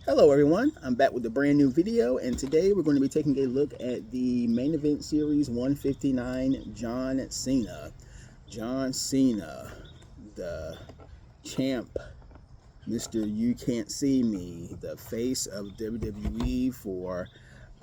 Hello everyone, I'm back with a brand new video, and today we're going to be taking a look at the main event series 159, John Cena. John Cena, the champ, Mr. You Can't See Me, the face of WWE for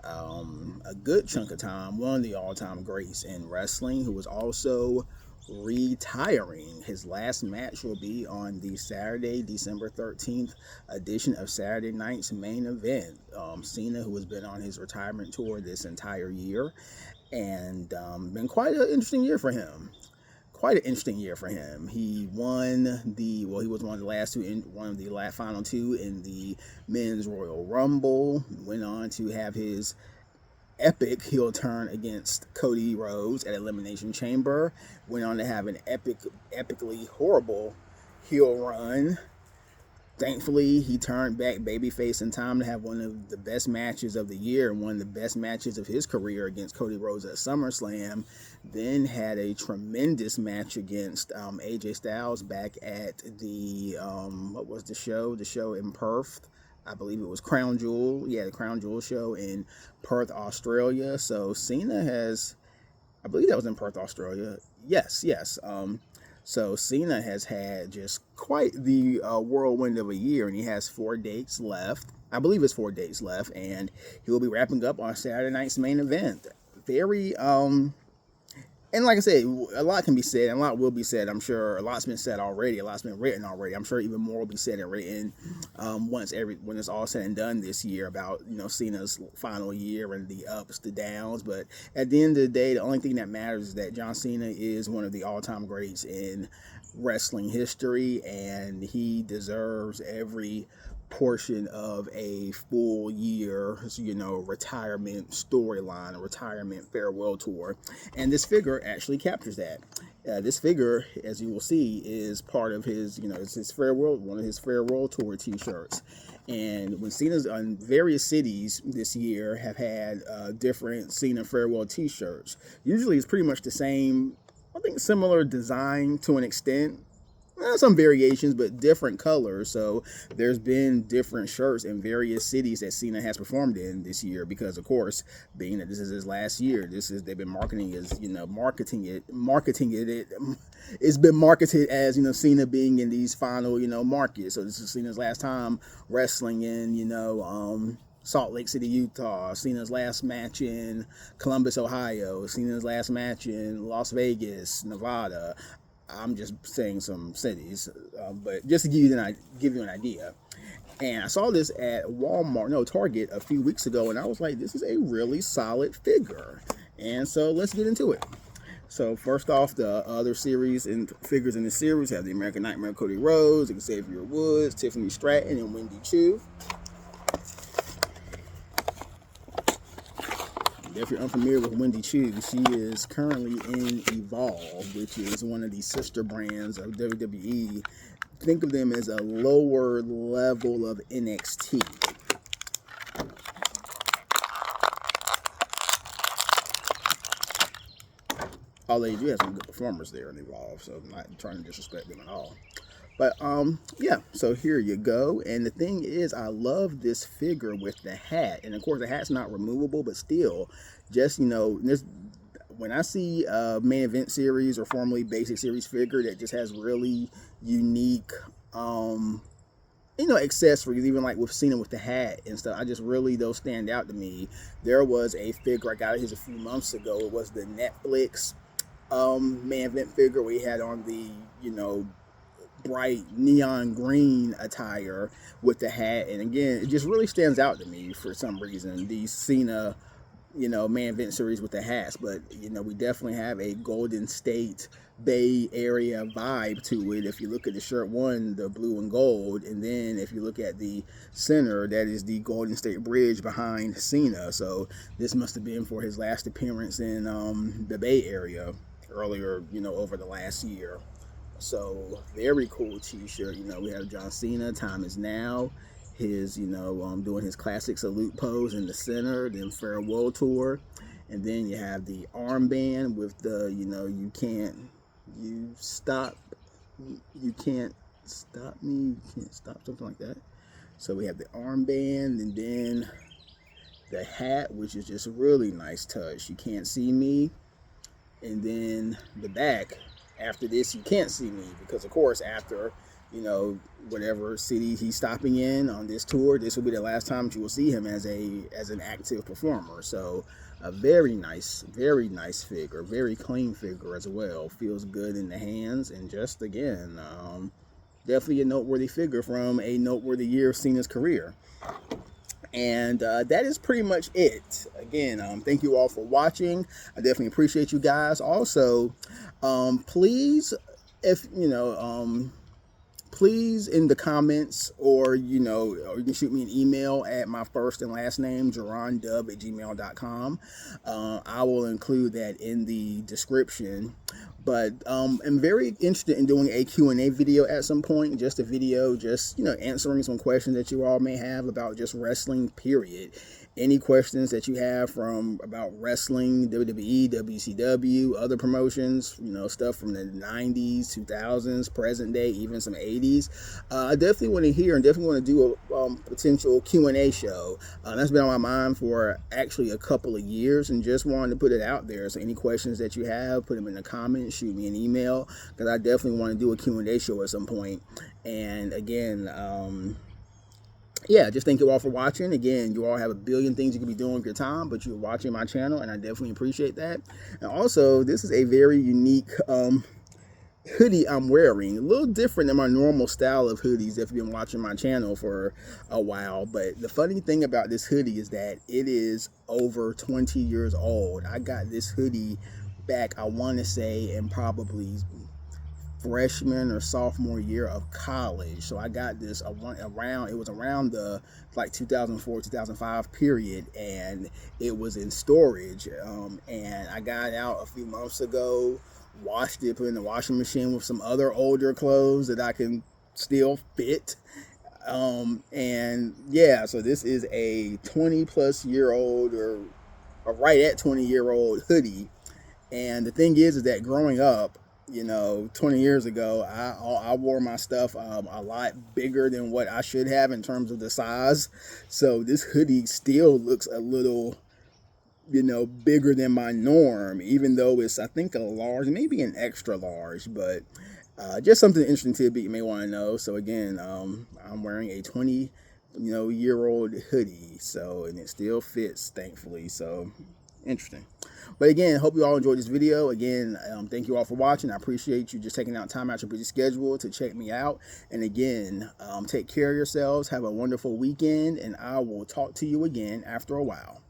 a good chunk of time, one of the all-time greats in wrestling, who was also retiring. His last match will be on the Saturday, December 13th edition of Saturday Night's Main Event. Cena, who has been on his retirement tour this entire year, and been quite an interesting year for him. Quite an interesting year for him. He won he was one of the last two, in one of the last final two in the Men's Royal Rumble. Went on to have his epic heel turn against Cody Rhodes at Elimination Chamber. Went on to have an epically horrible heel run. Thankfully, he turned back babyface in time to have one of the best matches of the year and one of the best matches of his career against Cody Rhodes at SummerSlam. Then had a tremendous match against AJ Styles back at the, what was the show? The show in Perth. I believe it was Crown Jewel. Yeah, the Crown Jewel show in Perth, Australia. So Cena has, I believe that was in Perth, Australia. Yes. So Cena has had just quite the whirlwind of a year, and he has 4 dates left. I believe it's 4 dates left, and he will be wrapping up on Saturday night's main event. Very and like I said, a lot can be said, and a lot will be said. I'm sure a lot's been said already. A lot's been written already. I'm sure even more will be said and written when it's all said and done this year about Cena's final year and the ups, the downs. But at the end of the day, the only thing that matters is that John Cena is one of the all-time greats in wrestling history, and he deserves every portion of a full year, retirement storyline, a retirement farewell tour. And this figure actually captures that. This figure, as you will see, is part of his, it's his farewell, one of his farewell tour t-shirts. And when Cena's on various cities this year have had different Cena farewell t-shirts, usually it's pretty much the same, I think similar design to an extent. Some variations, but different colors. So there's been different shirts in various cities that Cena has performed in this year, because of course, being that this is his last year, they've been marketing it's been marketed as Cena being in these final markets. So this is Cena's last time wrestling in Salt Lake City, Utah. Cena's last match in Columbus, Ohio. Cena's last match in Las Vegas, Nevada. I'm just saying some cities, but just to give you an idea. And I saw this at Target a few weeks ago, and I was like, this is a really solid figure. And so let's get into it. So first off, the other series and figures in the series have the American Nightmare Cody Rhodes, Xavier Woods, Tiffany Stratton, and Wendy Choo. If you're unfamiliar with Wendy Choo, she is currently in Evolve, which is one of the sister brands of WWE. Think of them as a lower level of NXT. Although you do have some good performers there in Evolve, so I'm not trying to disrespect them at all. But yeah, so here you go. And the thing is, I love this figure with the hat. And of course, the hat's not removable, but still, just when I see a main event series or formerly basic series figure that just has really unique accessories, even like with Cena with the hat and stuff, those stand out to me. There was a figure I got his a few months ago. It was the Netflix main event figure we had on the bright neon green attire with the hat. And again, it just really stands out to me for some reason, these Cena main event series with the hats. But we definitely have a Golden State Bay Area vibe to it. If you look at the shirt one, the blue and gold, and then if you look at the center, that is the Golden State Bridge behind Cena. So this must have been for his last appearance in the Bay Area earlier over the last year. So very cool t-shirt. We have John Cena, Time Is Now, his doing his classic salute pose in the center, then farewell tour. And then you have the armband with the you can't stop me, you can't stop, something like that. So we have the armband, and then the hat, which is just a really nice touch. You can't see me. And then the back, after this, you can't see me, because of course after, you know, whatever city he's stopping in on this tour, this will be the last time you will see him as an active performer. So a very nice figure, very clean figure as well. Feels good in the hands, and just again, definitely a noteworthy figure from a noteworthy year of Cena's career. And that is pretty much it. Again, thank you all for watching. I definitely appreciate you guys. Also, please, if you know, please in the comments, or you can shoot me an email at my first and last name, jerondub@gmail.com. I will include that in the description. But I'm very interested in doing a Q&A video at some point, just a video, just answering some questions that you all may have about just wrestling, period. Any questions that you have about wrestling, WWE, WCW, other promotions, stuff from the 90s, 2000s, present day, even some 80s. I definitely want to hear, and definitely want to do a potential Q&A show. That's been on my mind for actually a couple of years, and just wanted to put it out there. So any questions that you have, put them in the comments, shoot me an email, because I definitely want to do a Q&A show at some point. And again, yeah, just thank you all for watching. Again, you all have a billion things you could be doing with your time, but you're watching my channel, and I definitely appreciate that. And also, this is a very unique hoodie I'm wearing. A little different than my normal style of hoodies if you've been watching my channel for a while. But the funny thing about this hoodie is that it is over 20 years old. I got this hoodie back, I want to say, in probably freshman or sophomore year of college. So I got this around the like 2004 2005 period, and it was in storage, and I got it out a few months ago, washed it, put it in the washing machine with some other older clothes that I can still fit, and yeah, so this is a 20+ year old, or right at 20-year-old hoodie. And the thing is that growing up, 20 years ago, I wore my stuff a lot bigger than what I should have in terms of the size. So this hoodie still looks a little, bigger than my norm, even though it's, I think, a large, maybe an extra large, but just something interesting tidbit you may want to know. So again, I'm wearing a 20-year-old hoodie, so, and it still fits, thankfully. So interesting. But again, hope you all enjoyed this video. Again, thank you all for watching. I appreciate you just taking out time out your busy schedule to check me out. And again, take care of yourselves. Have a wonderful weekend, and I will talk to you again after a while.